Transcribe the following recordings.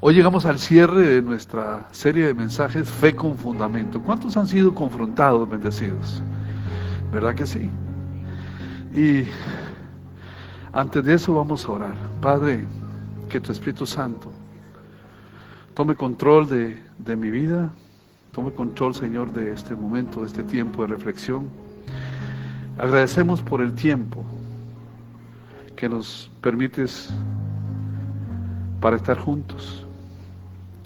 Hoy llegamos al cierre de nuestra serie de mensajes Fe con Fundamento. ¿Cuántos han sido confrontados, bendecidos? ¿Verdad que sí? Y antes de eso vamos a orar. Padre, que tu Espíritu Santo tome control de mi vida, tome control, Señor, de este momento, de este tiempo de reflexión. Agradecemos por el tiempo que nos permites para estar juntos.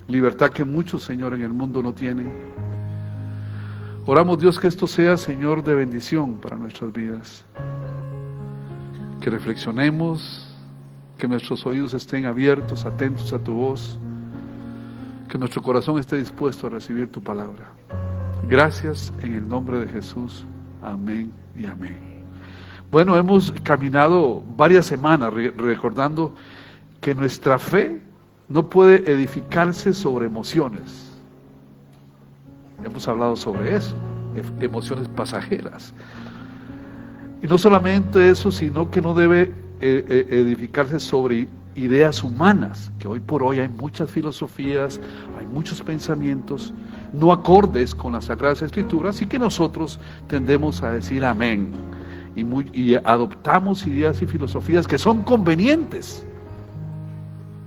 Libertad que muchos, Señor, en el mundo no tienen. Oramos, Dios, que esto sea, Señor, de bendición para nuestras vidas. Que reflexionemos, que nuestros oídos estén abiertos, atentos a tu voz, que nuestro corazón esté dispuesto a recibir tu palabra. Gracias en el nombre de Jesús. Amén y amén. Bueno, hemos caminado varias semanas recordando que nuestra fe no puede edificarse sobre emociones. Hemos hablado sobre eso, emociones pasajeras. Y no solamente eso, sino que no debe edificarse sobre ideas humanas, que hoy por hoy hay muchas filosofías, hay muchos pensamientos no acordes con las Sagradas Escrituras, y que nosotros tendemos a decir amén y adoptamos ideas y filosofías que son convenientes,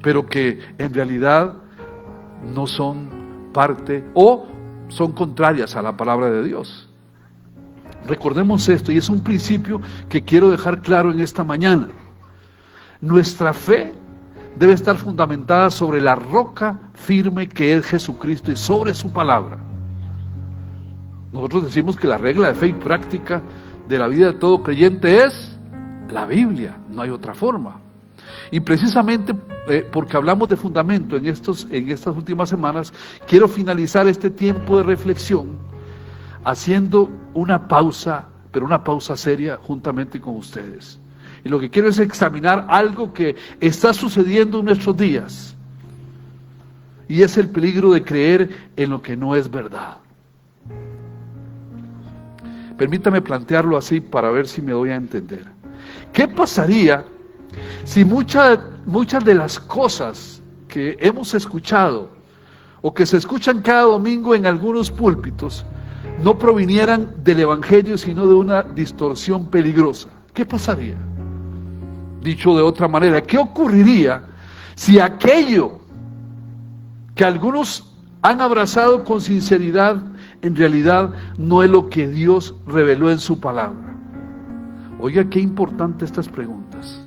pero que en realidad no son parte o son contrarias a la palabra de Dios. Recordemos esto, y es un principio que quiero dejar claro en esta mañana. Nuestra fe debe estar fundamentada sobre la roca firme que es Jesucristo y sobre su palabra. Nosotros decimos que la regla de fe y práctica de la vida de todo creyente es la Biblia, no hay otra forma. Y precisamente porque hablamos de fundamento en estas últimas semanas, quiero finalizar este tiempo de reflexión haciendo una pausa, pero una pausa seria juntamente con ustedes. Y lo que quiero es examinar algo que está sucediendo en nuestros días, y es el peligro de creer en lo que no es verdad. Permítame plantearlo así para ver si me doy a entender. ¿Qué pasaría si muchas de las cosas que hemos escuchado o que se escuchan cada domingo en algunos púlpitos no provinieran del Evangelio, sino de una distorsión peligrosa? ¿Qué pasaría? Dicho de otra manera, ¿qué ocurriría si aquello que algunos han abrazado con sinceridad en realidad no es lo que Dios reveló en su palabra? Oiga, qué importante estas preguntas.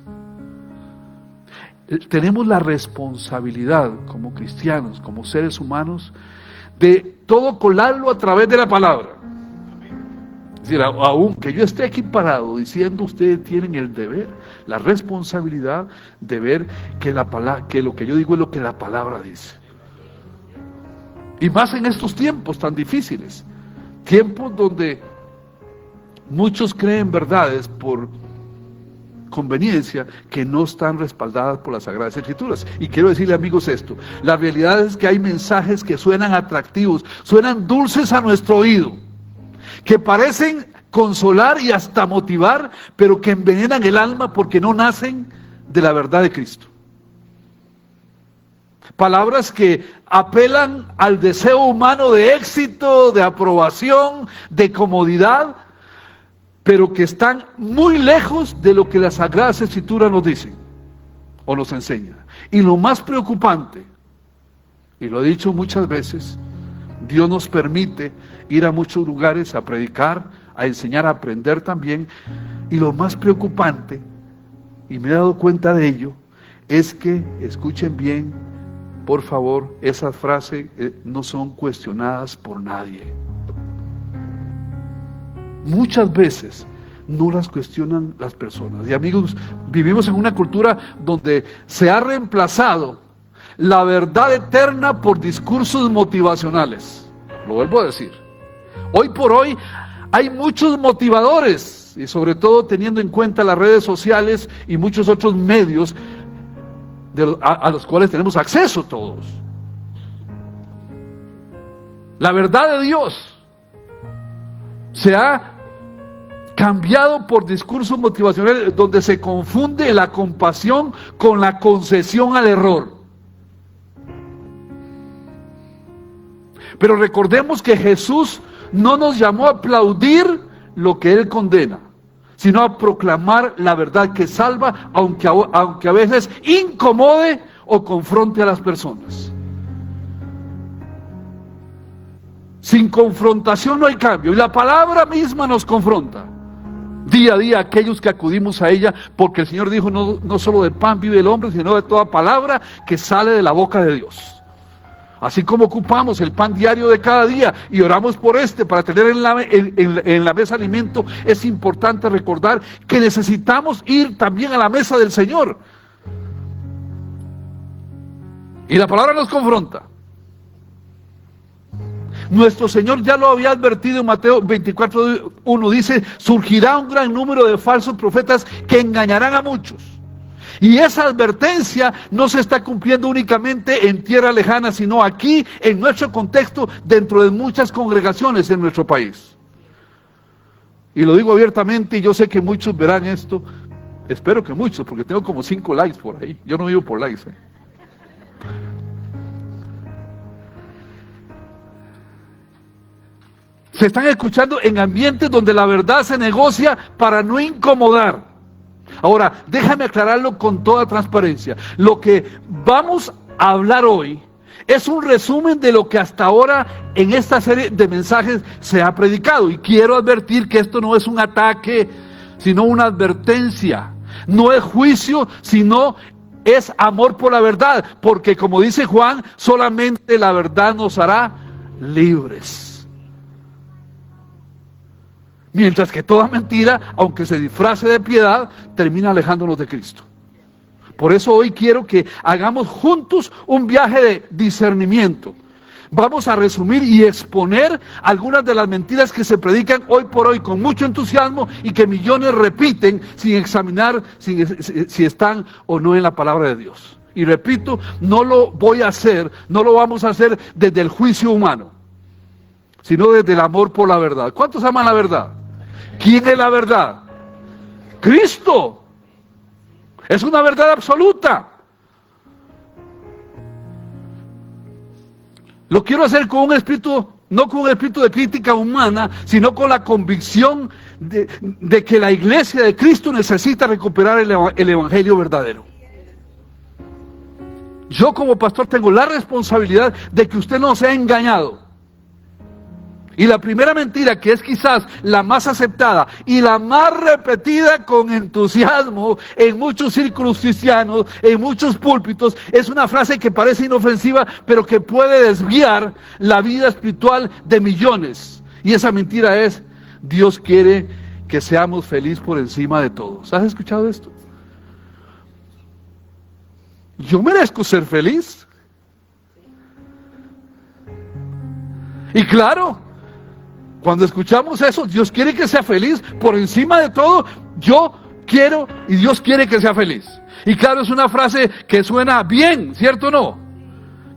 Tenemos la responsabilidad como cristianos, como seres humanos, de todo colarlo a través de la palabra. Es decir, aunque yo esté aquí parado diciendo, ustedes tienen el deber, la responsabilidad de ver que lo que yo digo es lo que la palabra dice. Y más en estos tiempos tan difíciles, tiempos donde muchos creen verdades por conveniencia que no están respaldadas por las Sagradas Escrituras. Y quiero decirle, amigos, esto: la realidad es que hay mensajes que suenan atractivos, suenan dulces a nuestro oído, que parecen consolar y hasta motivar, pero que envenenan el alma porque no nacen de la verdad de Cristo. Palabras que apelan al deseo humano de éxito, de aprobación, de comodidad, pero que están muy lejos de lo que las Sagradas Escrituras nos dicen o nos enseñan. Y lo más preocupante, y lo he dicho muchas veces, Dios nos permite ir a muchos lugares a predicar, a enseñar, a aprender también, y lo más preocupante, y me he dado cuenta de ello, es que, escuchen bien, por favor, esas frases no son cuestionadas por nadie. Muchas veces no las cuestionan las personas. Y amigos, vivimos en una cultura donde se ha reemplazado la verdad eterna por discursos motivacionales. Lo vuelvo a decir. Hoy por hoy hay muchos motivadores, y sobre todo teniendo en cuenta las redes sociales y muchos otros medios a los cuales tenemos acceso todos. La verdad de Dios se ha cambiado por discursos motivacionales donde se confunde la compasión con la concesión al error. Pero recordemos que Jesús no nos llamó a aplaudir lo que Él condena, sino a proclamar la verdad que salva, aunque a veces incomode o confronte a las personas. Sin confrontación no hay cambio, y la palabra misma nos confronta día a día aquellos que acudimos a ella, porque el Señor dijo: no solo de pan vive el hombre, sino de toda palabra que sale de la boca de Dios. Así como ocupamos el pan diario de cada día y oramos por para tener en la mesa alimento, es importante recordar que necesitamos ir también a la mesa del Señor. Y la palabra nos confronta. Nuestro Señor ya lo había advertido en Mateo 24:1, dice: surgirá un gran número de falsos profetas que engañarán a muchos. Y esa advertencia no se está cumpliendo únicamente en tierra lejana, sino aquí, en nuestro contexto, dentro de muchas congregaciones en nuestro país. Y lo digo abiertamente, y yo sé que muchos verán esto, espero que muchos, porque tengo como 5 likes por ahí. Yo no vivo por likes. Se están escuchando en ambientes donde la verdad se negocia para no incomodar. Ahora, déjame aclararlo con toda transparencia. Lo que vamos a hablar hoy es un resumen de lo que hasta ahora en esta serie de mensajes se ha predicado. Y quiero advertir que esto no es un ataque, sino una advertencia. No es juicio, sino es amor por la verdad. Porque como dice Juan, solamente la verdad nos hará libres. Mientras que toda mentira, aunque se disfrace de piedad, termina alejándonos de Cristo. Por eso hoy quiero que hagamos juntos un viaje de discernimiento. Vamos a resumir y exponer algunas de las mentiras que se predican hoy por hoy con mucho entusiasmo y que millones repiten sin examinar si están o no en la palabra de Dios. Y repito, no lo vamos a hacer desde el juicio humano, sino desde el amor por la verdad. ¿Cuántos aman la verdad? ¿Quién es la verdad? Cristo. Es una verdad absoluta. Lo quiero hacer con un espíritu, no con un espíritu de crítica humana, sino con la convicción de que la iglesia de Cristo necesita recuperar el evangelio verdadero. Yo como pastor tengo la responsabilidad de que usted no sea engañado. Y la primera mentira, que es quizás la más aceptada y la más repetida con entusiasmo en muchos círculos cristianos, en muchos púlpitos, es una frase que parece inofensiva, pero que puede desviar la vida espiritual de millones. Y esa mentira es: Dios quiere que seamos felices por encima de todos. ¿Has escuchado esto? Yo merezco ser feliz. Y claro, cuando escuchamos eso, Dios quiere que sea feliz por encima de todo. Yo quiero y Dios quiere que sea feliz. Y claro, es una frase que suena bien, ¿cierto o no?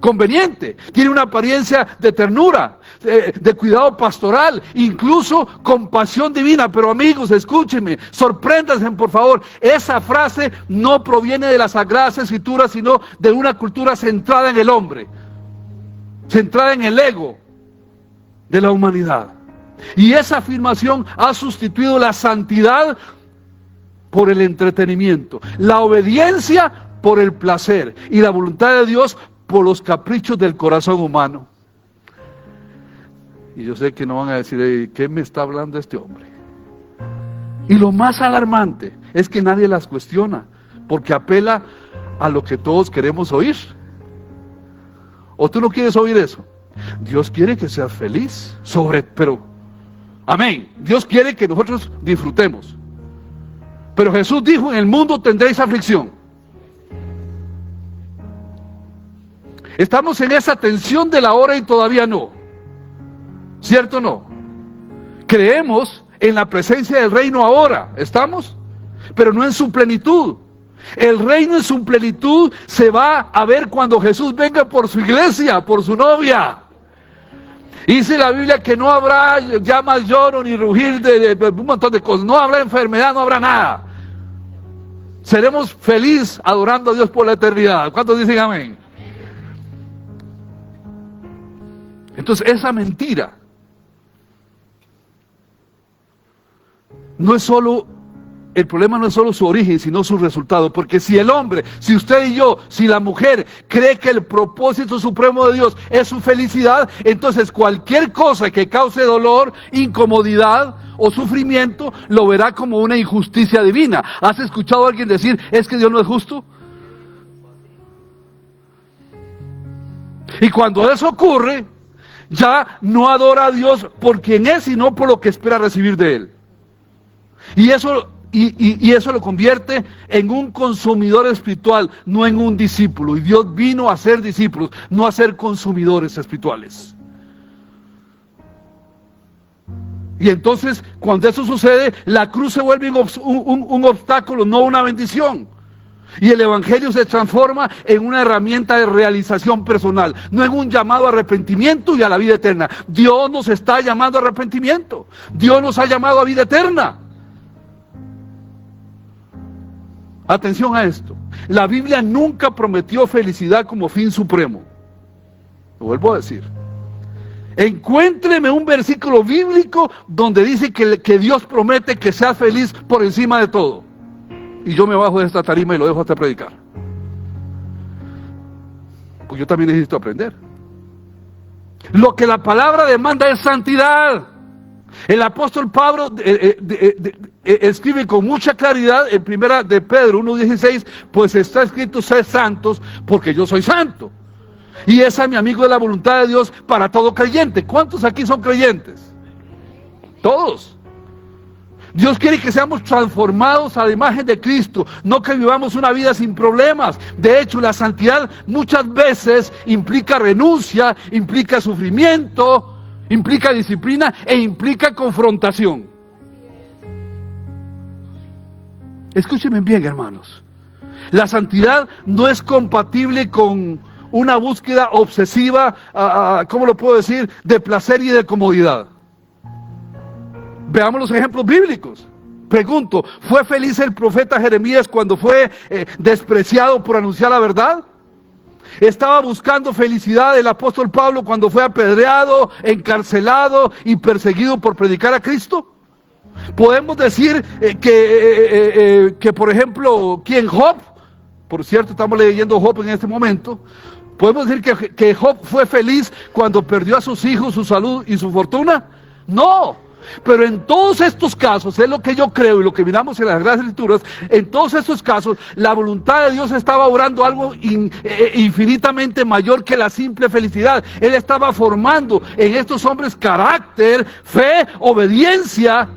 Conveniente. Tiene una apariencia de ternura, de cuidado pastoral, incluso compasión divina. Pero amigos, escúchenme, sorpréndanse por favor. Esa frase no proviene de las Sagradas Escrituras, sino de una cultura centrada en el hombre, centrada en el ego de la humanidad. Y esa afirmación ha sustituido la santidad por el entretenimiento, la obediencia por el placer y la voluntad de Dios por los caprichos del corazón humano. Y yo sé que no van a decir: ¿qué me está hablando este hombre? Y lo más alarmante es que nadie las cuestiona, porque apela a lo que todos queremos oír. ¿O tú no quieres oír eso? Dios quiere que seas feliz, pero amén, Dios quiere que nosotros disfrutemos. Pero Jesús dijo: en el mundo tendréis aflicción. Estamos en esa tensión de la hora y todavía no. ¿Cierto o no? Creemos en la presencia del reino ahora, ¿estamos? Pero no en su plenitud. El reino en su plenitud se va a ver cuando Jesús venga por su iglesia, por su novia. Dice la Biblia que no habrá llamas, lloro, ni rugir de un montón de cosas. No habrá enfermedad, no habrá nada. Seremos felices adorando a Dios por la eternidad. ¿Cuántos dicen amén? Entonces, esa mentira no es solo, el problema no es solo su origen, sino su resultado. Porque si el hombre, si usted y yo, si la mujer cree que el propósito supremo de Dios es su felicidad, entonces cualquier cosa que cause dolor, incomodidad o sufrimiento, lo verá como una injusticia divina. ¿Has escuchado a alguien decir, es que Dios no es justo? Y cuando eso ocurre, ya no adora a Dios por quien es, sino por lo que espera recibir de Él. Y eso lo convierte en un consumidor espiritual, no en un discípulo. Y Dios vino a ser discípulos, no a ser consumidores espirituales. Y entonces, cuando eso sucede, la cruz se vuelve un obstáculo, no una bendición. Y el evangelio se transforma en una herramienta de realización personal, no en un llamado a arrepentimiento y a la vida eterna. Dios nos está llamando a arrepentimiento. Dios nos ha llamado a vida eterna. Atención a esto. La Biblia nunca prometió felicidad como fin supremo. Lo vuelvo a decir. Encuéntreme un versículo bíblico donde dice que Dios promete que seas feliz por encima de todo. Y yo me bajo de esta tarima y lo dejo hasta predicar. Pues yo también necesito aprender. Lo que la palabra demanda es santidad. El apóstol Pablo escribe con mucha claridad en primera de Pedro 1:16, pues está escrito, sed santos, porque yo soy santo. Y esa, mi amigo, es la voluntad de Dios para todo creyente. ¿Cuántos aquí son creyentes? Todos. Dios quiere que seamos transformados a la imagen de Cristo, no que vivamos una vida sin problemas. De hecho, la santidad muchas veces implica renuncia, implica sufrimiento, implica disciplina e implica confrontación. Escúchenme bien, hermanos. La santidad no es compatible con una búsqueda obsesiva, ¿cómo lo puedo decir?, de placer y de comodidad. Veamos los ejemplos bíblicos. Pregunto, ¿fue feliz el profeta Jeremías cuando fue despreciado por anunciar la verdad? ¿Estaba buscando felicidad el apóstol Pablo cuando fue apedreado, encarcelado y perseguido por predicar a Cristo? Podemos decir que por ejemplo, ¿quién? Job. Por cierto, estamos leyendo Job en este momento. ¿Podemos decir que Job fue feliz cuando perdió a sus hijos, su salud y su fortuna? No. Pero en todos estos casos, es lo que yo creo y lo que miramos en las Sagradas Escrituras, en todos estos casos, la voluntad de Dios estaba obrando algo infinitamente mayor que la simple felicidad. Él estaba formando en estos hombres carácter, fe, obediencia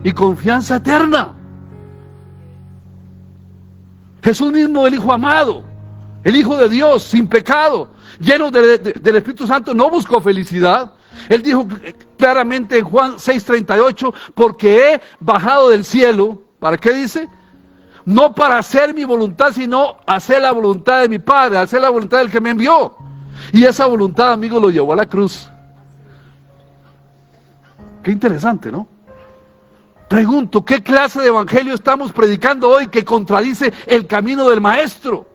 y confianza eterna. Jesús mismo, el Hijo amado, el Hijo de Dios, sin pecado, lleno del Espíritu Santo, no buscó felicidad. Él dijo claramente en Juan 6:38, porque he bajado del cielo, ¿para qué dice? No para hacer mi voluntad, sino hacer la voluntad de mi Padre, hacer la voluntad del que me envió. Y esa voluntad, amigos, lo llevó a la cruz. Qué interesante, ¿no? Pregunto, ¿qué clase de evangelio estamos predicando hoy que contradice el camino del Maestro?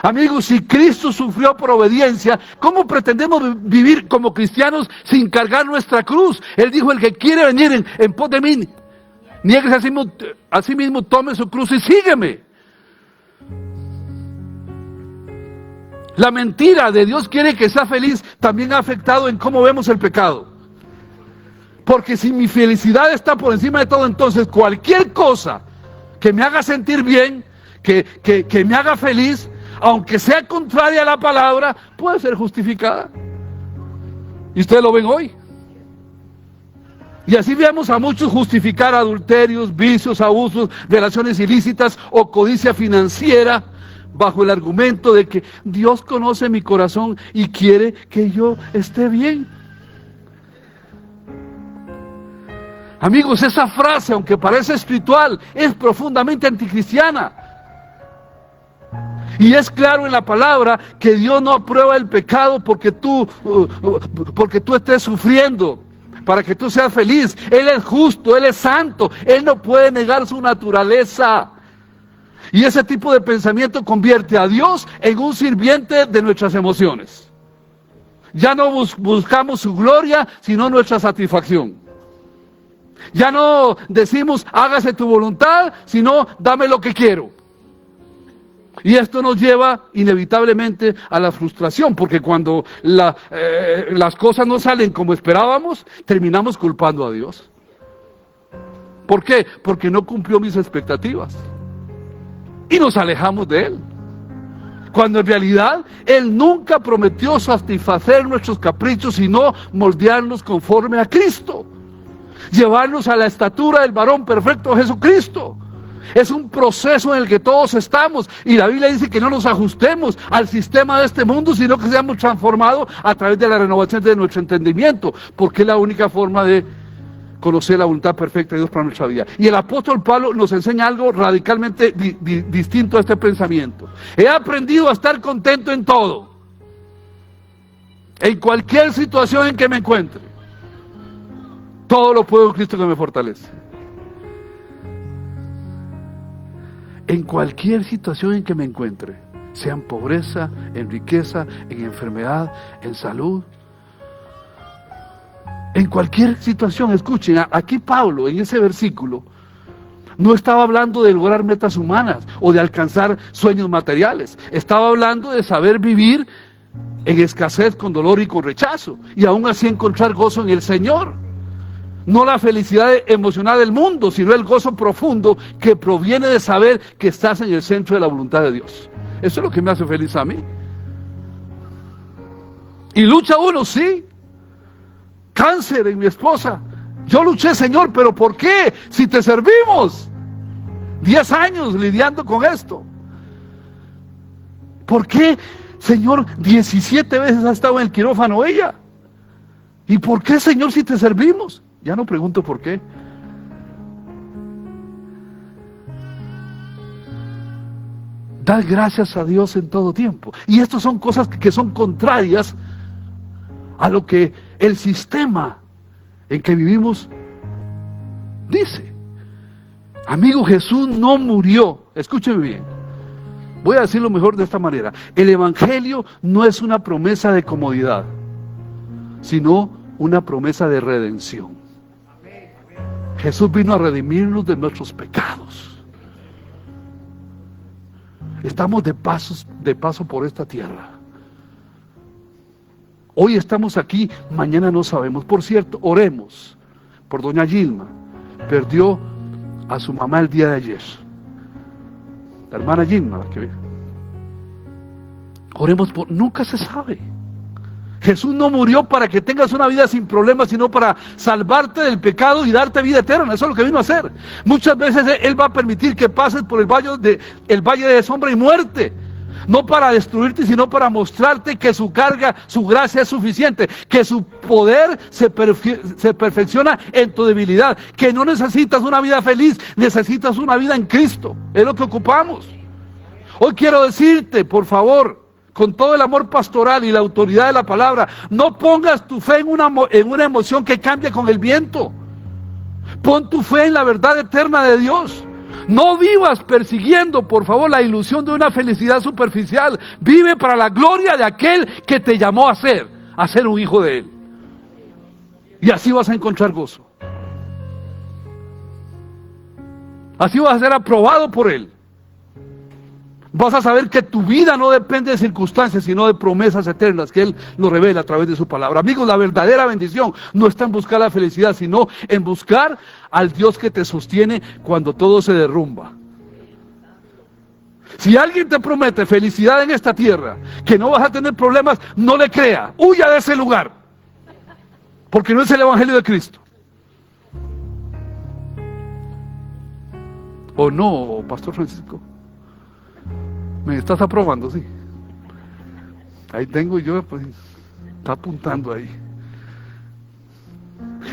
Amigos, si Cristo sufrió por obediencia, ¿cómo pretendemos vivir como cristianos sin cargar nuestra cruz? Él dijo, el que quiere venir en pos de mí, niéguese a sí mismo, tome su cruz y sígueme. La mentira de Dios quiere que sea feliz también ha afectado en cómo vemos el pecado. Porque si mi felicidad está por encima de todo, entonces cualquier cosa que me haga sentir bien, que me haga feliz, aunque sea contraria a la palabra, puede ser justificada. Y ustedes lo ven hoy. Y así vemos a muchos justificar adulterios, vicios, abusos, relaciones ilícitas o codicia financiera bajo el argumento de que Dios conoce mi corazón y quiere que yo esté bien. Amigos, esa frase, aunque parece espiritual, es profundamente anticristiana. Y es claro en la palabra que Dios no aprueba el pecado porque tú estés sufriendo, para que tú seas feliz. Él es justo, Él es santo, Él no puede negar su naturaleza. Y ese tipo de pensamiento convierte a Dios en un sirviente de nuestras emociones. Ya no buscamos su gloria, sino nuestra satisfacción. Ya no decimos, hágase tu voluntad, sino dame lo que quiero. Y esto nos lleva inevitablemente a la frustración, porque cuando las cosas no salen como esperábamos, terminamos culpando a Dios. ¿Por qué? Porque no cumplió mis expectativas. Y nos alejamos de Él. Cuando en realidad Él nunca prometió satisfacer nuestros caprichos, sino moldearnos conforme a Cristo. Llevarnos a la estatura del varón perfecto Jesucristo. Es un proceso en el que todos estamos, y la Biblia dice que no nos ajustemos al sistema de este mundo, sino que seamos transformados a través de la renovación de nuestro entendimiento, porque es la única forma de conocer la voluntad perfecta de Dios para nuestra vida. Y el apóstol Pablo nos enseña algo radicalmente distinto a este pensamiento. He aprendido a estar contento en todo, en cualquier situación en que me encuentre. Todo lo puedo en Cristo que me fortalece. En cualquier situación en que me encuentre, sea en pobreza, en riqueza, en enfermedad, en salud. En cualquier situación, escuchen, aquí Pablo en ese versículo no estaba hablando de lograr metas humanas o de alcanzar sueños materiales. Estaba hablando de saber vivir en escasez, con dolor y con rechazo, y aún así encontrar gozo en el Señor. No la felicidad emocional del mundo, sino el gozo profundo que proviene de saber que estás en el centro de la voluntad de Dios. Eso es lo que me hace feliz a mí. Y lucha uno, sí. Cáncer en mi esposa. Yo luché, Señor, pero ¿por qué? Si te servimos. 10 años lidiando con esto. ¿Por qué, Señor, 17 veces ha estado en el quirófano ella? ¿Y por qué, Señor, si te servimos? Ya no pregunto por qué. Dar gracias a Dios en todo tiempo. Y estas son cosas que son contrarias a lo que el sistema en que vivimos dice. Amigo, Jesús no murió. Escúcheme bien. Voy a decirlo mejor de esta manera. El evangelio no es una promesa de comodidad, sino una promesa de redención. Jesús vino a redimirnos de nuestros pecados. Estamos de paso por esta tierra. Hoy estamos aquí, mañana no sabemos. Por cierto, oremos por doña Gilma. Perdió a su mamá el día de ayer. La hermana Gilma, la que ve. Oremos por... Nunca se sabe. Jesús no murió para que tengas una vida sin problemas, sino para salvarte del pecado y darte vida eterna. Eso es lo que vino a hacer. Muchas veces Él va a permitir que pases por el valle de sombra y muerte. No para destruirte, sino para mostrarte que su carga, su gracia es suficiente, que su poder se perfecciona en tu debilidad, que no necesitas una vida feliz, necesitas una vida en Cristo. Es lo que ocupamos. Hoy quiero decirte, por favor, con todo el amor pastoral y la autoridad de la palabra, no pongas tu fe en una emoción que cambia con el viento. Pon tu fe en la verdad eterna de Dios. No vivas persiguiendo, por favor, la ilusión de una felicidad superficial. Vive para la gloria de aquel que te llamó a ser un hijo de Él. Y así vas a encontrar gozo. Así vas a ser aprobado por Él. Vas a saber que tu vida no depende de circunstancias, sino de promesas eternas que Él nos revela a través de su palabra. Amigos, la verdadera bendición no está en buscar la felicidad, sino en buscar al Dios que te sostiene cuando todo se derrumba. Si alguien te promete felicidad en esta tierra, que no vas a tener problemas, no le crea. Huya de ese lugar, porque no es el evangelio de Cristo. ¿O no, Pastor Francisco? ¿Me estás aprobando? Sí. Ahí tengo yo, pues, está apuntando ahí.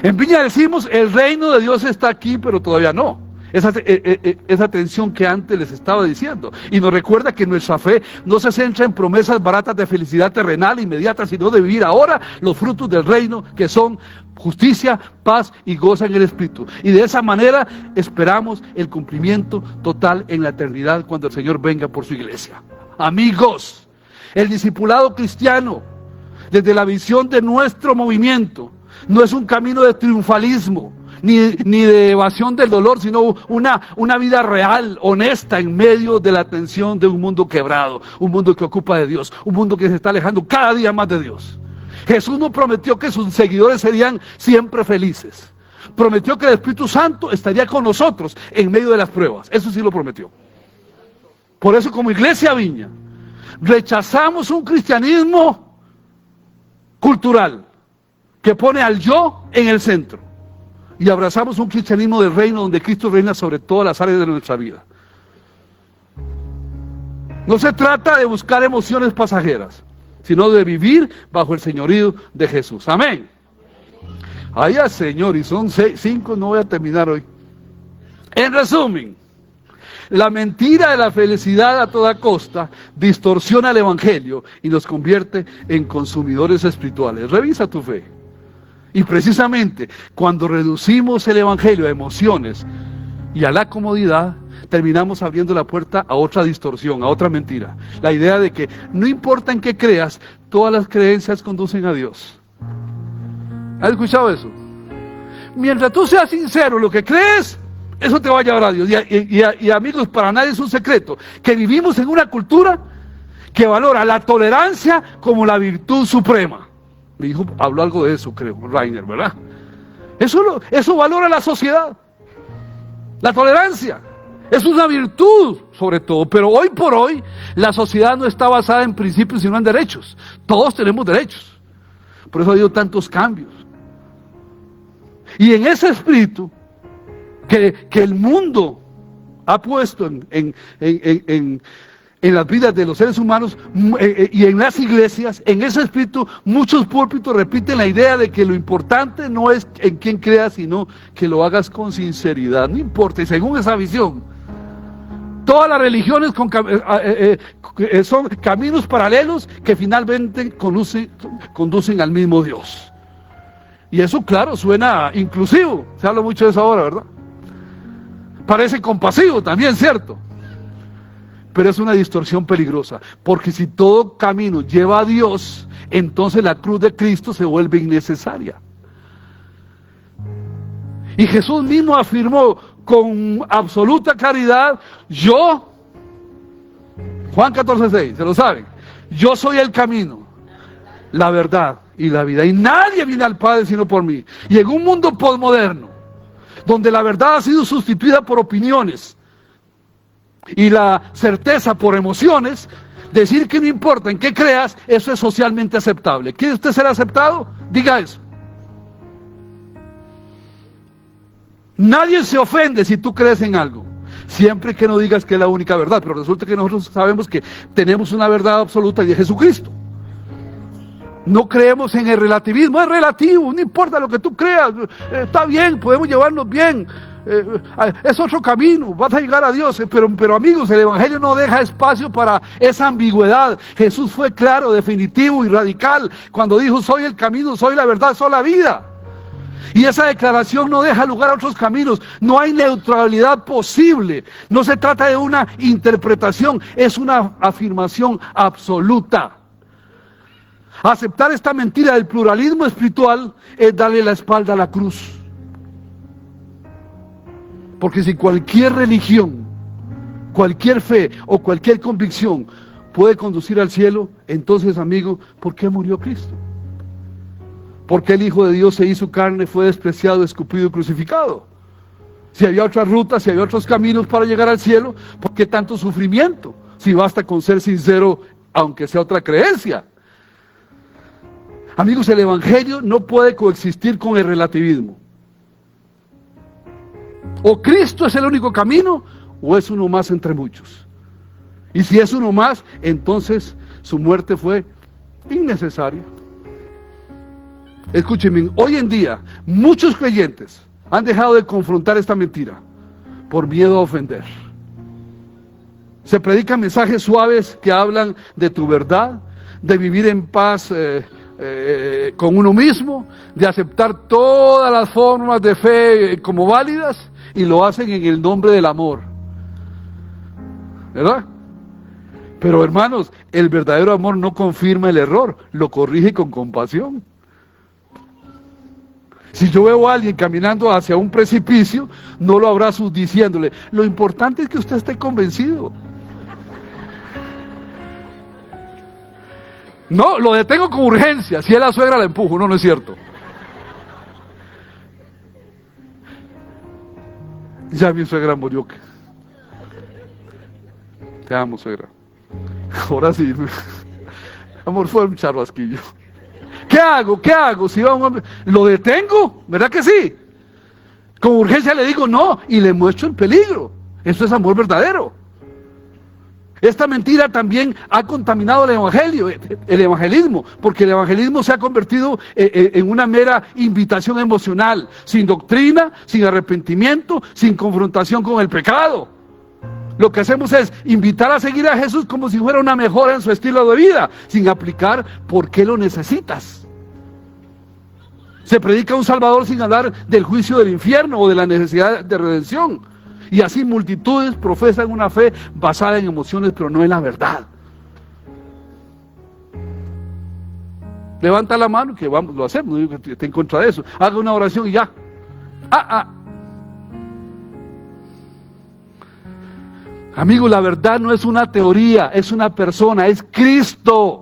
En Viña decimos, el reino de Dios está aquí, pero todavía no. Esa tensión que antes les estaba diciendo. Y nos recuerda que nuestra fe no se centra en promesas baratas de felicidad terrenal inmediata, sino de vivir ahora los frutos del reino, que son justicia, paz y gozo en el Espíritu. Y de esa manera esperamos el cumplimiento total en la eternidad cuando el Señor venga por su iglesia. Amigos, el discipulado cristiano desde la visión de nuestro movimiento. No es un camino de triunfalismo, ni de evasión del dolor, sino una vida real, honesta, en medio de la tensión de un mundo quebrado, un mundo que ocupa de Dios, un mundo que se está alejando cada día más de Dios. Jesús no prometió que sus seguidores serían siempre felices. Prometió que el Espíritu Santo estaría con nosotros en medio de las pruebas. Eso sí lo prometió. Por eso, como Iglesia Viña, rechazamos un cristianismo cultural que pone al yo en el centro, y abrazamos un cristianismo del reino donde Cristo reina sobre todas las áreas de nuestra vida. No se trata de buscar emociones pasajeras, sino de vivir bajo el señorío de Jesús. Amén. Ay, Señor, y son 5, no voy a terminar hoy. En resumen, la mentira de la felicidad a toda costa distorsiona el evangelio y nos convierte en consumidores espirituales. Revisa tu fe. Y precisamente cuando reducimos el evangelio a emociones y a la comodidad, terminamos abriendo la puerta a otra distorsión, a otra mentira. La idea de que no importa en qué creas, todas las creencias conducen a Dios. ¿Has escuchado eso? Mientras tú seas sincero en lo que crees, eso te va a llevar a Dios. Y amigos, para nadie es un secreto que vivimos en una cultura que valora la tolerancia como la virtud suprema. Mi hijo habló algo de eso, creo, Rainer, ¿verdad? Eso valora la sociedad. La tolerancia es una virtud, sobre todo. Pero hoy por hoy, la sociedad no está basada en principios, sino en derechos. Todos tenemos derechos. Por eso ha habido tantos cambios. Y en ese espíritu que el mundo ha puesto en las vidas de los seres humanos y en las iglesias, en ese espíritu, muchos púlpitos repiten la idea de que lo importante no es en quién creas, sino que lo hagas con sinceridad. No importa, y según esa visión, todas las religiones son caminos paralelos que finalmente conducen al mismo Dios. Y eso, claro, suena inclusivo. Se habla mucho de eso ahora, ¿verdad? Parece compasivo también, ¿cierto? Pero es una distorsión peligrosa, porque si todo camino lleva a Dios, entonces la cruz de Cristo se vuelve innecesaria. Y Jesús mismo afirmó con absoluta claridad: yo, Juan 14:6, se lo saben, yo soy el camino, la verdad y la vida, y nadie viene al Padre sino por mí. Y en un mundo posmoderno, donde la verdad ha sido sustituida por opiniones y la certeza por emociones, decir que no importa en qué creas, eso es socialmente aceptable. ¿Quiere usted ser aceptado? Diga eso. Nadie se ofende si tú crees en algo, siempre que no digas que es la única verdad. Pero resulta que nosotros sabemos que tenemos una verdad absoluta y es Jesucristo. No creemos en el relativismo, es relativo, no importa lo que tú creas, está bien, podemos llevarnos bien, es otro camino, vas a llegar a Dios, pero amigos, el Evangelio no deja espacio para esa ambigüedad. Jesús fue claro, definitivo y radical cuando dijo: soy el camino, soy la verdad, soy la vida. Y esa declaración no deja lugar a otros caminos. No hay neutralidad posible. No se trata de una interpretación, es una afirmación absoluta. Aceptar esta mentira del pluralismo espiritual es darle la espalda a la cruz. Porque si cualquier religión, cualquier fe o cualquier convicción puede conducir al cielo, entonces, amigo, ¿por qué murió Cristo? ¿Por qué el Hijo de Dios se hizo carne, fue despreciado, escupido y crucificado? Si había otras rutas, si había otros caminos para llegar al cielo, ¿por qué tanto sufrimiento? Si basta con ser sincero, aunque sea otra creencia. Amigos, el Evangelio no puede coexistir con el relativismo. O Cristo es el único camino, o es uno más entre muchos. Y si es uno más, entonces su muerte fue innecesaria. Escúchenme, hoy en día muchos creyentes han dejado de confrontar esta mentira por miedo a ofender. Se predican mensajes suaves que hablan de tu verdad, de vivir en paz con uno mismo, de aceptar todas las formas de fe como válidas, y lo hacen en el nombre del amor, ¿verdad? Pero hermanos, el verdadero amor no confirma el error, lo corrige con compasión. Si yo veo a alguien caminando hacia un precipicio, no lo abrazo diciéndole, lo importante es que usted esté convencido. No, lo detengo con urgencia. Si es la suegra, la empujo. No, no es cierto. Ya mi suegra murió. Te amo, suegra. Ahora sí. Amor, fue un charrasquillo. ¿Qué hago? ¿Qué hago? Si va un hombre, ¿lo detengo? ¿Verdad que sí? Con urgencia le digo no y le muestro el peligro. Eso es amor verdadero. Esta mentira también ha contaminado el evangelio, el evangelismo, porque el evangelismo se ha convertido en una mera invitación emocional, sin doctrina, sin arrepentimiento, sin confrontación con el pecado. Lo que hacemos es invitar a seguir a Jesús como si fuera una mejora en su estilo de vida, sin aplicar por qué lo necesitas. Se predica un Salvador sin hablar del juicio del infierno o de la necesidad de redención. Y así multitudes profesan una fe basada en emociones, pero no en la verdad. Levanta la mano que vamos, lo hacemos, no digo que esté en contra de eso. Haga una oración y ya. Amigo, la verdad no es una teoría, es una persona, es Cristo.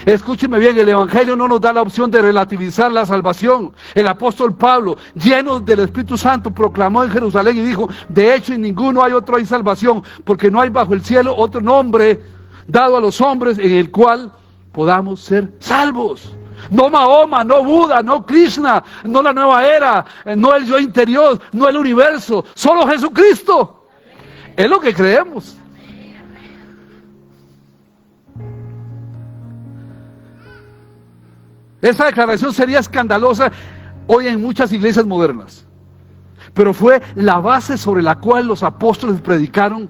Escúcheme bien, el evangelio no nos da la opción de relativizar la salvación. El apóstol Pablo, lleno del Espíritu Santo, proclamó en Jerusalén y dijo, de hecho en ninguno hay otro hay salvación, porque no hay bajo el cielo otro nombre dado a los hombres en el cual podamos ser salvos. No Mahoma, no Buda, no Krishna, no la nueva era, no el yo interior, no el universo, solo Jesucristo. Es lo que creemos. Esa declaración sería escandalosa hoy en muchas iglesias modernas, pero fue la base sobre la cual los apóstoles predicaron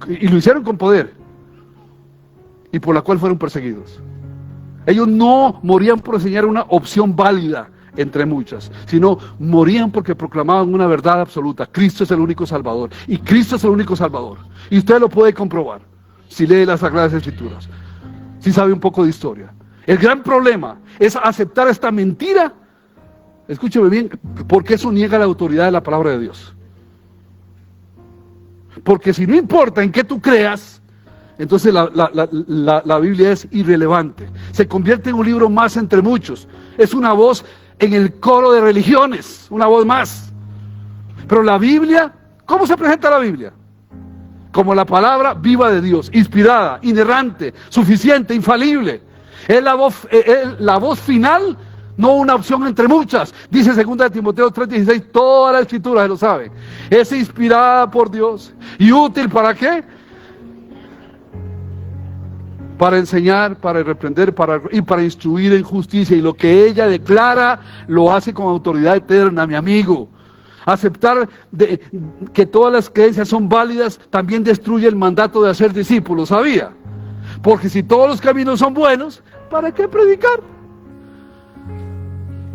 y lo hicieron con poder, y por la cual fueron perseguidos. Ellos no morían por enseñar una opción válida entre muchas, sino morían porque proclamaban una verdad absoluta. Cristo es el único Salvador, y Cristo es el único Salvador, y usted lo puede comprobar si lee las Sagradas Escrituras, si sabe un poco de historia. El gran problema es aceptar esta mentira, escúcheme bien, porque eso niega la autoridad de la palabra de Dios. Porque si no importa en qué tú creas, entonces la Biblia es irrelevante, se convierte en un libro más entre muchos, es una voz en el coro de religiones, una voz más. Pero la Biblia, ¿cómo se presenta la Biblia? Como la palabra viva de Dios, inspirada, inerrante, suficiente, infalible. Es la voz final, no una opción entre muchas. Dice 2 Timoteo 3:16, toda la escritura se lo sabe. Es inspirada por Dios. ¿Y útil para qué? Para enseñar, para reprender y para instruir en justicia. Y lo que ella declara, lo hace con autoridad eterna, mi amigo. Aceptar que todas las creencias son válidas también destruye el mandato de hacer discípulos, ¿sabía? Porque si todos los caminos son buenos, ¿para qué predicar?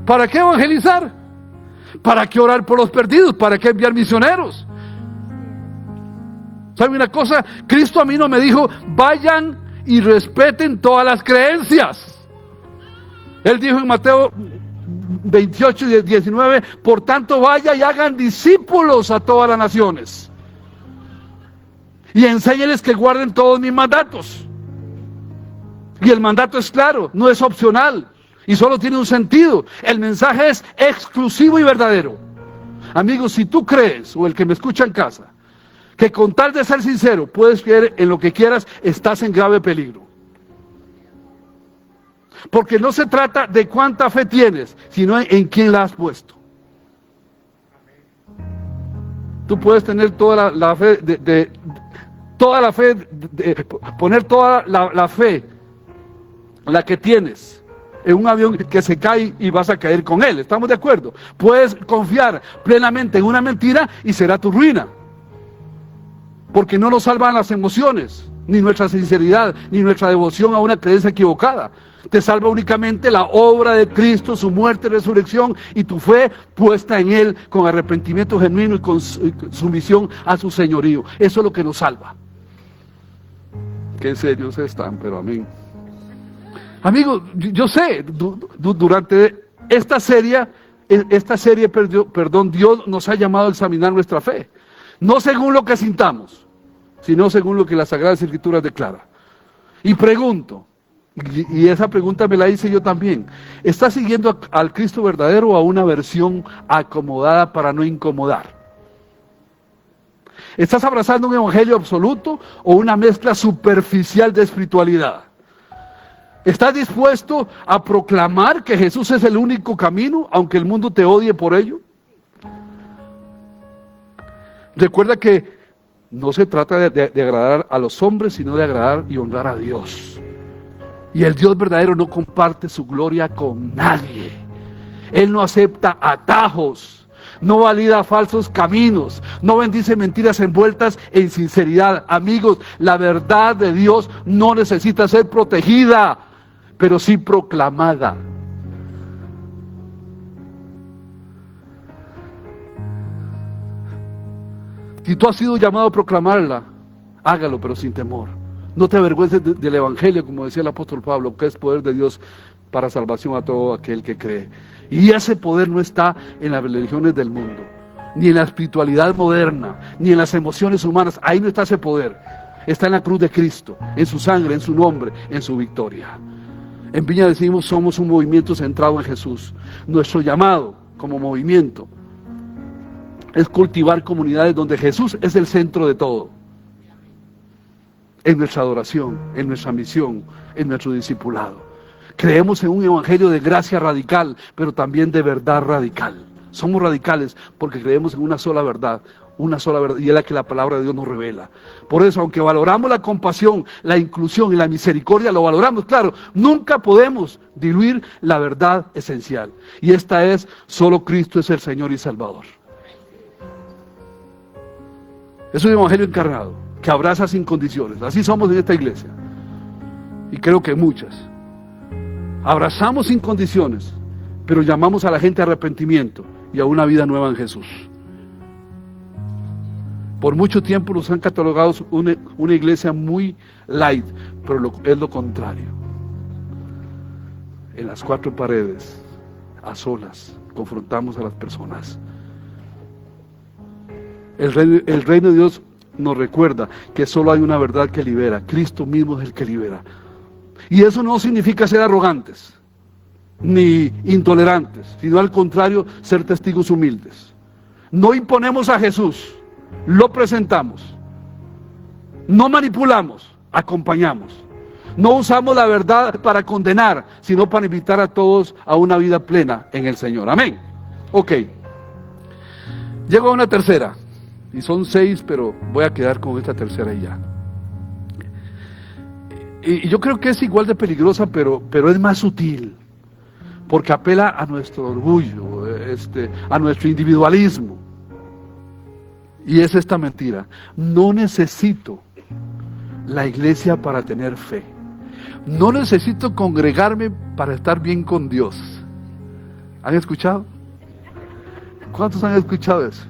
¿Para qué evangelizar? ¿Para qué orar por los perdidos? ¿Para qué enviar misioneros? ¿Sabe una cosa? Cristo a mí no me dijo, vayan y respeten todas las creencias. Él dijo en Mateo 28 y 19, por tanto vaya y hagan discípulos a todas las naciones y enséñeles que guarden todos mis mandatos. Y el mandato es claro, no es opcional y solo tiene un sentido. El mensaje es exclusivo y verdadero. Amigos, si tú crees, o el que me escucha en casa, que con tal de ser sincero puedes creer en lo que quieras, estás en grave peligro. Porque no se trata de cuánta fe tienes, sino en quién la has puesto. Tú puedes tener toda la fe, poner toda la fe, la que tienes, en un avión que se cae y vas a caer con él. ¿Estamos de acuerdo? Puedes confiar plenamente en una mentira y será tu ruina. Porque no nos salvan las emociones, ni nuestra sinceridad, ni nuestra devoción a una creencia equivocada. Te salva únicamente la obra de Cristo, su muerte y resurrección, y tu fe puesta en Él con arrepentimiento genuino y con sumisión a su señorío. Eso es lo que nos salva. Qué serios están, pero amén. Amigos, yo sé, durante esta serie, Dios nos ha llamado a examinar nuestra fe. No según lo que sintamos, sino según lo que las Sagradas Escrituras declara. Y pregunto, y esa pregunta me la hice yo también, ¿estás siguiendo al Cristo verdadero o a una versión acomodada para no incomodar? ¿Estás abrazando un evangelio absoluto o una mezcla superficial de espiritualidad? ¿Estás dispuesto a proclamar que Jesús es el único camino, aunque el mundo te odie por ello? Recuerda que no se trata de agradar a los hombres, sino de agradar y honrar a Dios. Y el Dios verdadero no comparte su gloria con nadie. Él no acepta atajos, no valida falsos caminos, no bendice mentiras envueltas en sinceridad. Amigos, la verdad de Dios no necesita ser protegida, pero sí proclamada. Si tú has sido llamado a proclamarla, hágalo, pero sin temor. No te avergüences del evangelio, como decía el apóstol Pablo, que es poder de Dios para salvación a todo aquel que cree. Y ese poder no está en las religiones del mundo, ni en la espiritualidad moderna, ni en las emociones humanas. Ahí no está ese poder. Está en la cruz de Cristo, en su sangre, en su nombre, en su victoria. En Viña decimos, somos un movimiento centrado en Jesús. Nuestro llamado como movimiento es cultivar comunidades donde Jesús es el centro de todo. En nuestra adoración, en nuestra misión, en nuestro discipulado. Creemos en un evangelio de gracia radical, pero también de verdad radical. Somos radicales porque creemos en una sola verdad, y es la que la palabra de Dios nos revela. Por eso, aunque valoramos la compasión, la inclusión y la misericordia, lo valoramos, claro, nunca podemos diluir la verdad esencial. Y esta es, solo Cristo es el Señor y Salvador. Es un evangelio encarnado, que abraza sin condiciones. Así somos en esta iglesia. Y creo que muchas. Abrazamos sin condiciones, pero llamamos a la gente a arrepentimiento y a una vida nueva en Jesús. Por mucho tiempo nos han catalogado una iglesia muy light, pero es lo contrario. En las cuatro paredes, a solas, confrontamos a las personas. El reino de Dios nos recuerda que solo hay una verdad que libera. Cristo mismo es el que libera. Y eso no significa ser arrogantes, ni intolerantes, sino al contrario, ser testigos humildes. No imponemos a Jesús, lo presentamos. No manipulamos, acompañamos. No usamos la verdad para condenar, sino para invitar a todos a una vida plena en el Señor. Amén. Ok. Llego a una tercera. Y son 6, pero voy a quedar con esta tercera y ya. Y yo creo que es igual de peligrosa, pero es más sutil. Porque apela a nuestro orgullo, a nuestro individualismo. Y es esta mentira. No necesito la iglesia para tener fe. No necesito congregarme para estar bien con Dios. ¿Han escuchado? ¿Cuántos han escuchado eso?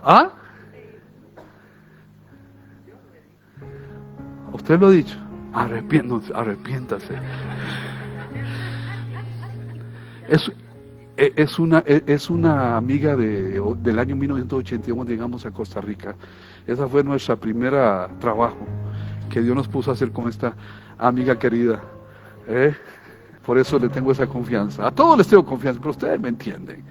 ¿Ah? Usted lo ha dicho. Arrepiéntase. Es una amiga del año 1981 cuando llegamos a Costa Rica. Esa fue nuestra primera trabajo que Dios nos puso a hacer con esta amiga querida. Por eso le tengo esa confianza. A todos les tengo confianza, pero ustedes me entienden.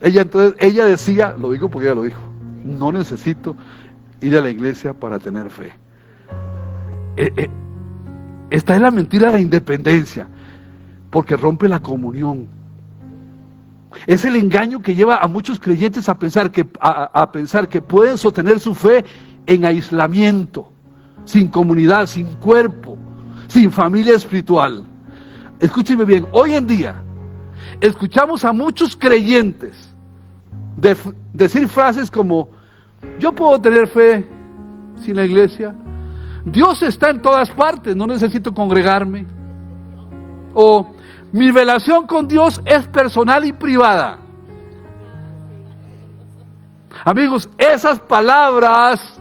Ella decía, lo digo porque ella lo dijo, no necesito ir a la iglesia para tener fe. Esta es la mentira de la independencia, porque rompe la comunión. Es el engaño que lleva a muchos creyentes a pensar que pueden sostener su fe en aislamiento, sin comunidad, sin cuerpo, sin familia espiritual. Escúcheme bien, hoy en día escuchamos a muchos creyentes decir frases como: yo puedo tener fe sin la iglesia, Dios está en todas partes, no necesito congregarme. O mi relación con Dios es personal y privada. Amigos, esas palabras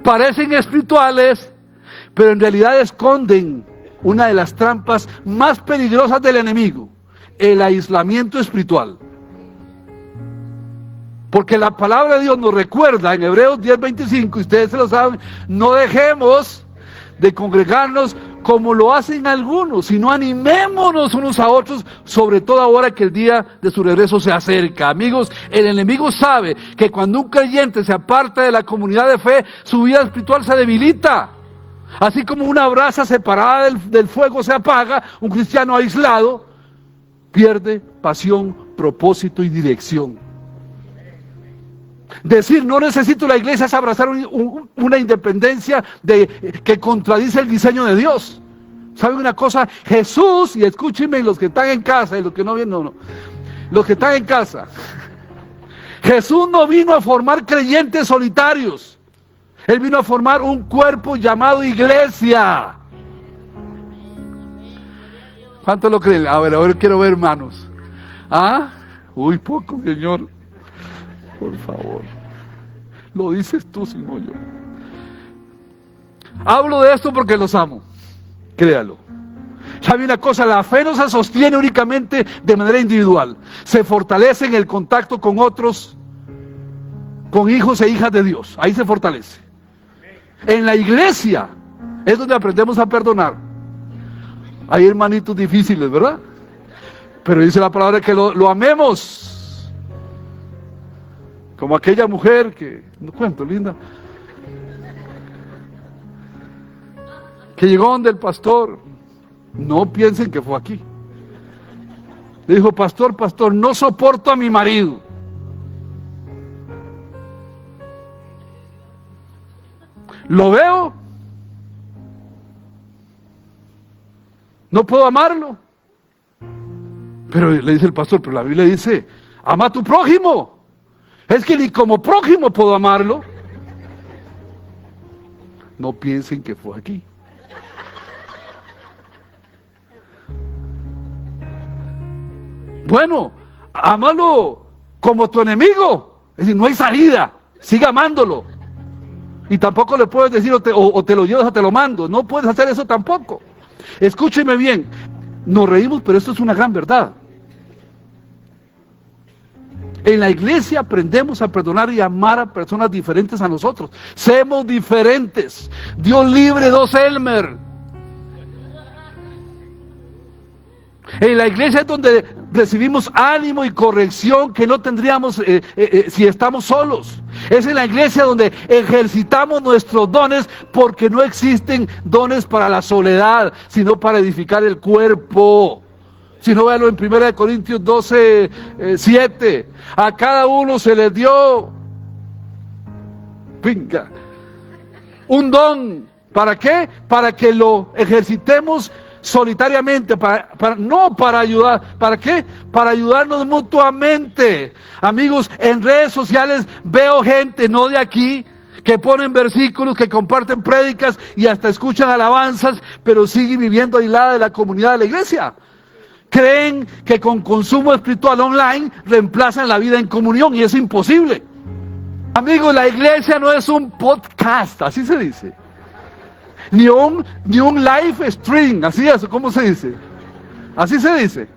parecen espirituales, pero en realidad esconden una de las trampas más peligrosas del enemigo: el aislamiento espiritual. Porque la palabra de Dios nos recuerda en Hebreos 10:25, y ustedes se lo saben: no dejemos de congregarnos como lo hacen algunos, sino animémonos unos a otros, sobre todo ahora que el día de su regreso se acerca. Amigos, el enemigo sabe que cuando un creyente se aparta de la comunidad de fe, su vida espiritual se debilita. Así como una brasa separada del fuego se apaga, un cristiano aislado pierde pasión, propósito y dirección. Decir no necesito la iglesia es abrazar una independencia que contradice el diseño de Dios. ¿Saben una cosa? Jesús, y escúchenme los que están en casa y los que no vienen, los que están en casa, Jesús no vino a formar creyentes solitarios. Él vino a formar un cuerpo llamado iglesia. ¿Cuántos lo creen? A ver, quiero ver manos. ¿Ah? Uy, poco, Señor. Por favor. Lo dices tú, sino yo. Hablo de esto porque los amo. Créalo. ¿Sabe una cosa? La fe no se sostiene únicamente de manera individual. Se fortalece en el contacto con otros, con hijos e hijas de Dios. Ahí se fortalece. En la iglesia es donde aprendemos a perdonar. Hay hermanitos difíciles, ¿verdad? Pero dice la palabra que lo amemos. Como aquella mujer que, no cuento, linda, que llegó donde el pastor. No piensen que fue aquí. Le dijo: pastor, no soporto a mi marido. Lo veo, no puedo amarlo. Pero le dice el pastor: pero la Biblia dice, ama a tu prójimo. Es que ni como prójimo puedo amarlo. No piensen que fue aquí. Bueno, ámalo como tu enemigo. Es decir, no hay salida. Sigue amándolo. Y tampoco le puedes decir o te lo llevas o te lo mando. No puedes hacer eso tampoco. Escúcheme bien. Nos reímos, pero esto es una gran verdad. En la iglesia aprendemos a perdonar y amar a personas diferentes a nosotros. Seamos diferentes. Dios libre, dos Elmer. En la iglesia es donde recibimos ánimo y corrección que no tendríamos si estamos solos. Es en la iglesia donde ejercitamos nuestros dones, porque no existen dones para la soledad, sino para edificar el cuerpo. Si no, véalo en 1 Corintios 12, 7. A cada uno se le dio un don. ¿Para qué? Para que lo ejercitemos solitariamente, no para ayudar. ¿Para qué? Para ayudarnos mutuamente. Amigos, en redes sociales veo gente, no de aquí, que ponen versículos, que comparten prédicas y hasta escuchan alabanzas, pero siguen viviendo aislada de la comunidad de la iglesia. Creen que con consumo espiritual online reemplazan la vida en comunión, y es imposible. Amigos, la iglesia no es un podcast, así se dice. Ni un live stream, así es, ¿cómo se dice? Así se dice.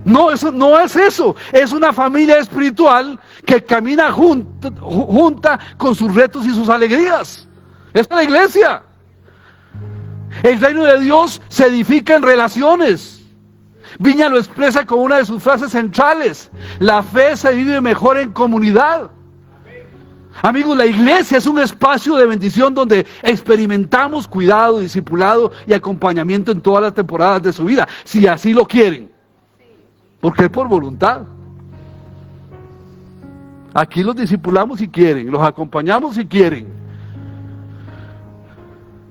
No, eso no es eso. Es una familia espiritual que camina junta con sus retos y sus alegrías. Esa es la iglesia. El reino de Dios se edifica en relaciones. Viña lo expresa con una de sus frases centrales: la fe se vive mejor en comunidad. Amigos, la iglesia es un espacio de bendición donde experimentamos cuidado, discipulado y acompañamiento en todas las temporadas de su vida, si así lo quieren, porque es por voluntad. Aquí los discipulamos si quieren, los acompañamos si quieren.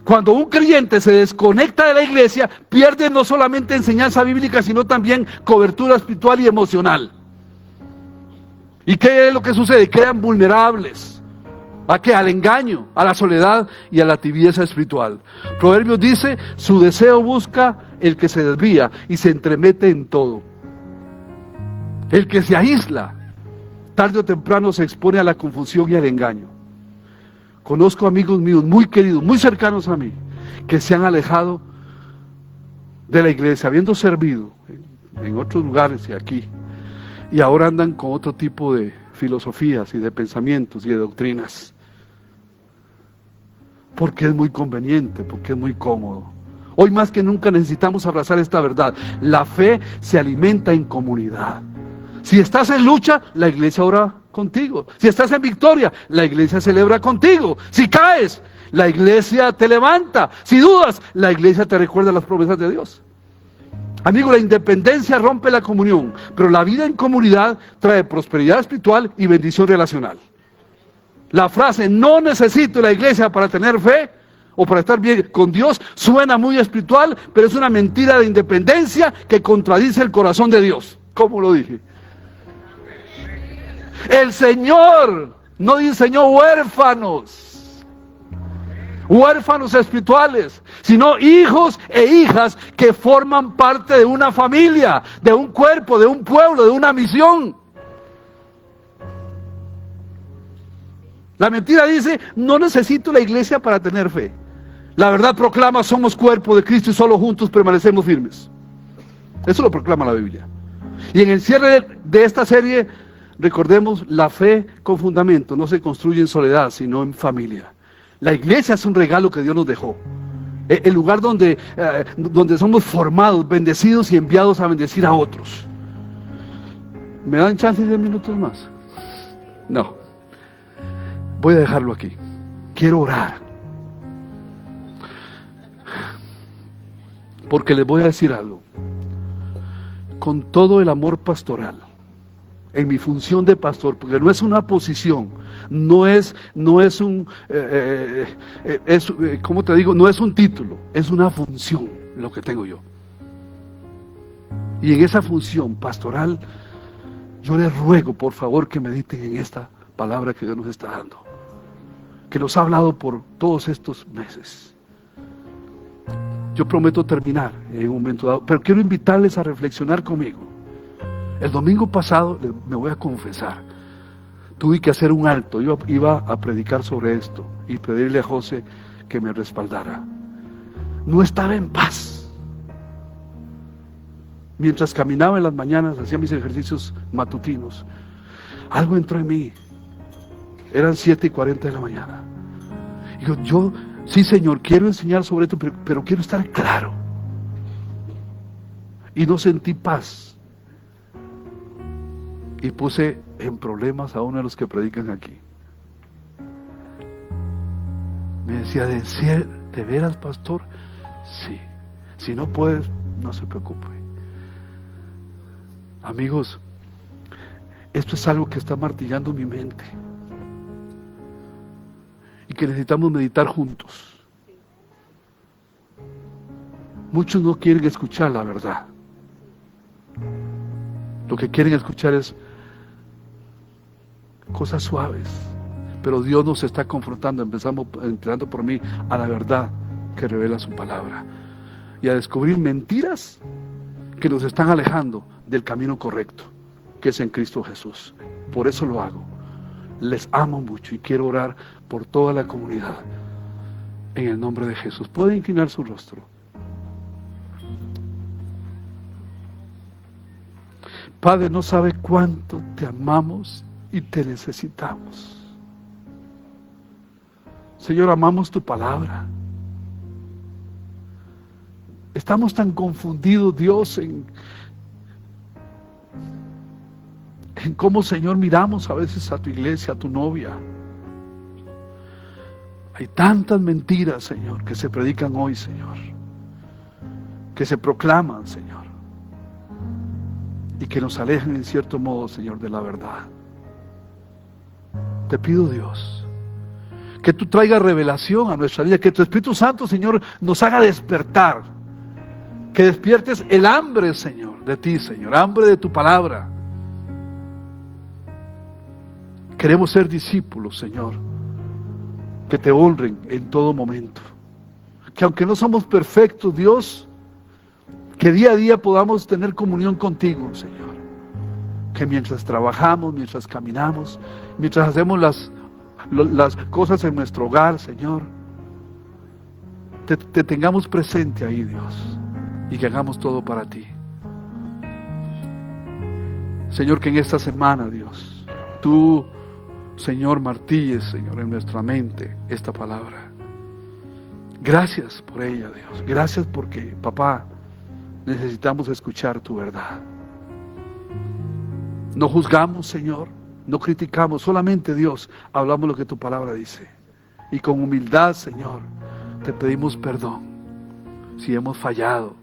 Cuando un creyente se desconecta de la iglesia, pierde no solamente enseñanza bíblica, sino también cobertura espiritual y emocional. ¿Y qué es lo que sucede? Quedan vulnerables. ¿A qué? Al engaño, a la soledad y a la tibieza espiritual. Proverbios dice, su deseo busca el que se desvía y se entremete en todo. El que se aísla, tarde o temprano se expone a la confusión y al engaño. Conozco amigos míos muy queridos, muy cercanos a mí, que se han alejado de la iglesia, habiendo servido en otros lugares y aquí, y ahora andan con otro tipo de filosofías y de pensamientos y de doctrinas. Porque es muy conveniente, porque es muy cómodo. Hoy más que nunca necesitamos abrazar esta verdad. La fe se alimenta en comunidad. Si estás en lucha, la iglesia ora contigo. Si estás en victoria, la iglesia celebra contigo. Si caes, la iglesia te levanta. Si dudas, la iglesia te recuerda las promesas de Dios. Amigo, la independencia rompe la comunión, pero la vida en comunidad trae prosperidad espiritual y bendición relacional. La frase, no necesito la iglesia para tener fe o para estar bien con Dios, suena muy espiritual, pero es una mentira de independencia que contradice el corazón de Dios. ¿Cómo lo dije? El Señor no diseñó huérfanos espirituales, sino hijos e hijas que forman parte de una familia, de un cuerpo, de un pueblo, de una misión. La mentira dice, no necesito la iglesia para tener fe. La verdad proclama, somos cuerpo de Cristo y solo juntos permanecemos firmes. Eso lo proclama la Biblia. Y en el cierre de esta serie, recordemos, la fe con fundamento no se construye en soledad, sino en familia. La iglesia es un regalo que Dios nos dejó. El lugar donde somos formados, bendecidos y enviados a bendecir a otros. ¿Me dan chance de 10 minutos más? No. Voy a dejarlo aquí. Quiero orar. Porque les voy a decir algo. Con todo el amor pastoral, en mi función de pastor, porque no es una posición, no es un, ¿cómo te digo? No es un título, es una función lo que tengo yo. Y en esa función pastoral, yo les ruego por favor que mediten en esta palabra que Dios nos está dando, que nos ha hablado por todos estos meses. Yo prometo terminar en un momento dado, pero quiero invitarles a reflexionar conmigo. El domingo pasado, me voy a confesar, tuve que hacer un alto. Iba a predicar sobre esto y pedirle a José que me respaldara. No estaba en paz. Mientras caminaba en las mañanas, hacía mis ejercicios matutinos, algo entró en mí. Eran 7:40 de la mañana. Y yo, sí Señor, quiero enseñar sobre esto, pero quiero estar claro. Y no sentí paz. Y puse en problemas a uno de los que predican aquí. Me decía, ¿de veras, pastor? Sí. Si no puedes, no se preocupe. Amigos, esto es algo que está martillando mi mente. Y que necesitamos meditar juntos. Muchos no quieren escuchar la verdad. Lo que quieren escuchar es cosas suaves, pero Dios nos está confrontando, empezando por mí, a la verdad que revela su palabra y a descubrir mentiras que nos están alejando del camino correcto, que es en Cristo Jesús. Por eso lo hago. Les amo mucho y quiero orar por toda la comunidad en el nombre de Jesús. ¿Puede inclinar su rostro? Padre, no sabe cuánto te amamos y te necesitamos. Señor, amamos tu palabra. Estamos tan confundidos, Dios, en cómo, Señor, miramos a veces a tu iglesia, a tu novia. Hay tantas mentiras, Señor, que se predican hoy, Señor, que se proclaman, Señor, y que nos alejan en cierto modo, Señor, de la verdad. Te pido, Dios, que tú traigas revelación a nuestra vida, que tu Espíritu Santo, Señor, nos haga despertar, que despiertes el hambre, Señor, de ti, Señor, hambre de tu palabra. Queremos ser discípulos, Señor, que te honren en todo momento. Que aunque no somos perfectos, Dios, que día a día podamos tener comunión contigo, Señor. Que mientras trabajamos, mientras caminamos, mientras hacemos las cosas en nuestro hogar, Señor, te tengamos presente ahí, Dios, y que hagamos todo para ti. Señor, que en esta semana, Dios, tú, Señor, martilles, Señor, en nuestra mente esta palabra. Gracias por ella, Dios. Gracias porque, papá, necesitamos escuchar tu verdad. No juzgamos, Señor, no criticamos, solamente, Dios, hablamos lo que tu palabra dice. Y con humildad, Señor, te pedimos perdón si hemos fallado,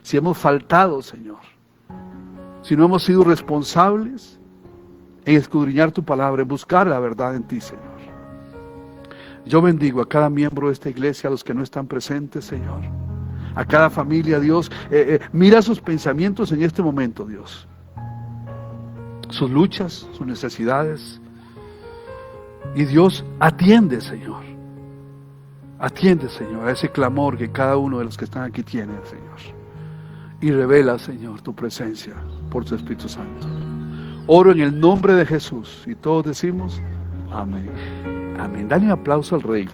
si hemos faltado, Señor, si no hemos sido responsables en escudriñar tu palabra, en buscar la verdad en ti, Señor. Yo bendigo a cada miembro de esta iglesia, a los que no están presentes, Señor, a cada familia, Dios. Mira sus pensamientos en este momento, Dios, sus luchas, sus necesidades, y Dios, atiende, Señor, a ese clamor que cada uno de los que están aquí tiene, Señor, y revela, Señor, tu presencia por tu Espíritu Santo. Oro en el nombre de Jesús, y todos decimos amén. Amén. Dale un aplauso al Rey.